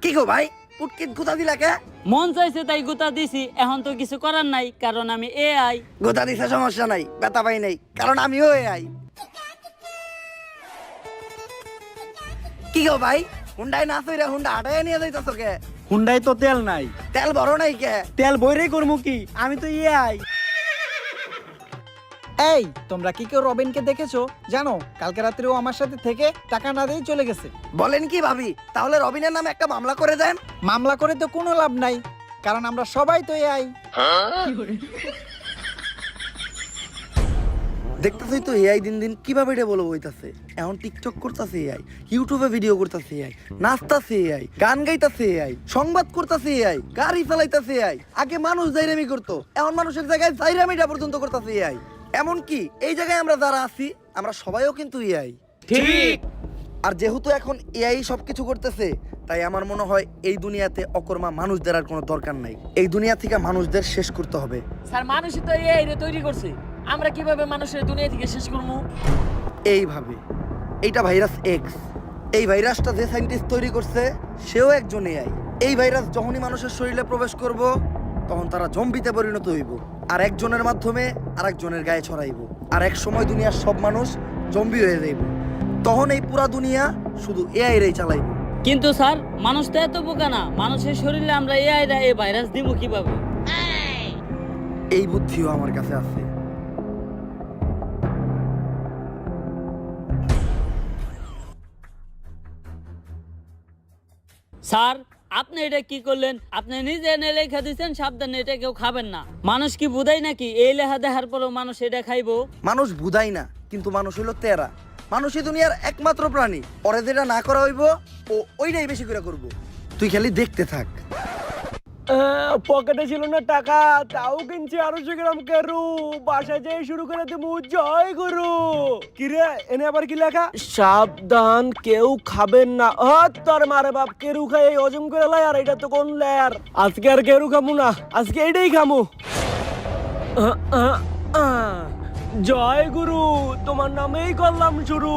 কি গো ভাই, পুটকিত গুতা দিলা কে? মন চাইছে তাই গুতা দিছি, এখন তো কিছু করার নাই কারণ আমি এআই। গুতা দিছে সমস্যা নাই, ব্যথা পাই নাই, কারণ আমিও এআই। কি গো ভাই, হুন্ডায় না চইরা হুন্ডা হাঁটায় নিয়ে যাইতাছো কে? হুন্ডাই তো তেল নাই। তেল বড় নাই কে? তেল বইরেই করবো কি, আমি তো এআই। এই তোমরা কি কেউ রবিনকে দেখেছো? জানো কালকে রাত্রেও আমার সাথে থেকে টাকা না দিয়ে চলে গেছে। বলেন কি ভাবি, তাহলে রবিনের নামে একটা মামলা করে দেন। মামলা করে তো কোনো লাভ নাই, কারণ আমরা সবাই তো এআই। দেখতেছই তো এআই দিন দিন কিভাবে এটা বলবো হইতাছে। এখন টিকটক করতেছে এআই, ইউটিউবে ভিডিও করতেছে এআই, নাচতাছে এআই, গান গাইতাছে এআই, সংবাদ করতেছে এআই, গাড়ি চালাইতাছে এআই। আগে মানুষ জাইরামি করতো, এখন মানুষের জায়গায় জাইরামিটা পর্যন্ত করতেছে এআই। এমন কি এই জায়গায় আমরা যারা আছি আমরা সবাইও কিন্তু এআই। ঠিক। আর যেহেতু এখন এআই সবকিছু করতেছে, তাই আমার মনে হয় এই দুনিয়াতে অকর্মা মানুষদের আর কোনো দরকার নাই। এই দুনিয়া থেকে মানুষদের শেষ করতে হবে। স্যার মানুষই তো এআই রে তৈরি করছে, আমরা কিভাবে মানুষের দুনিয়া থেকে শেষ করবো? এইভাবে, এইটা ভাইরাস এক্স। এই ভাইরাসটা যে সায়েন্টিস্ট তৈরি করছে সেও একজন এআই। এই ভাইরাস যখনই মানুষের শরীরে প্রবেশ করব তখন তারা জম্বিতে পরিণত হইব, আর একজনের মাধ্যমে আরেকজনের গায়ে ছড়াইব, আর এক সময় দুনিয়ার সব মানুষ জম্বি হয়ে যাইব। তখন এই পুরা দুনিয়া শুধু এআই রেই চালাইব। কিন্তু স্যার মানুষ তো এত বোকা না, মানুষের শরীরে আমরা এআই রা এই ভাইরাস দিব কিভাবে? এই বুদ্ধিও আমার কাছে আছে। স্যার আপনি এটা কি করলেন? আপনি নিজে এনে লেখা দিচ্ছেন সাবধানে এটা কেউ খাবেন না। মানুষ কি বুঝাই নাকি এই লেখা দেখার পরও মানুষ এটা খাইবো? মানুষ বুঝাই না, কিন্তু মানুষ হইল তেরা। মানুষই দুনিয়ার একমাত্র প্রাণী, ওরে যেটা না করা হইব ও ওইটাই বেশি করে করব। তুই খালি দেখতে থাক। পকেটে ছিল না টাকা, তাও কিনছি 250 গ্রাম কেরু। বাসায় যেয়ে শুরু করে দেবো জয় গুরু। কিরে এনে আবার কি লেখা? সাবধান কেউ খাবেন না। তোর মারে বাপ, কেরু খাই হজম করে লাই, আর এটা তো কোন লেয়ার। আজকে আর কেরু খামু না, আজকে এইটাই খামু। জয় গুরু, তোমার নামেই করলাম শুরু।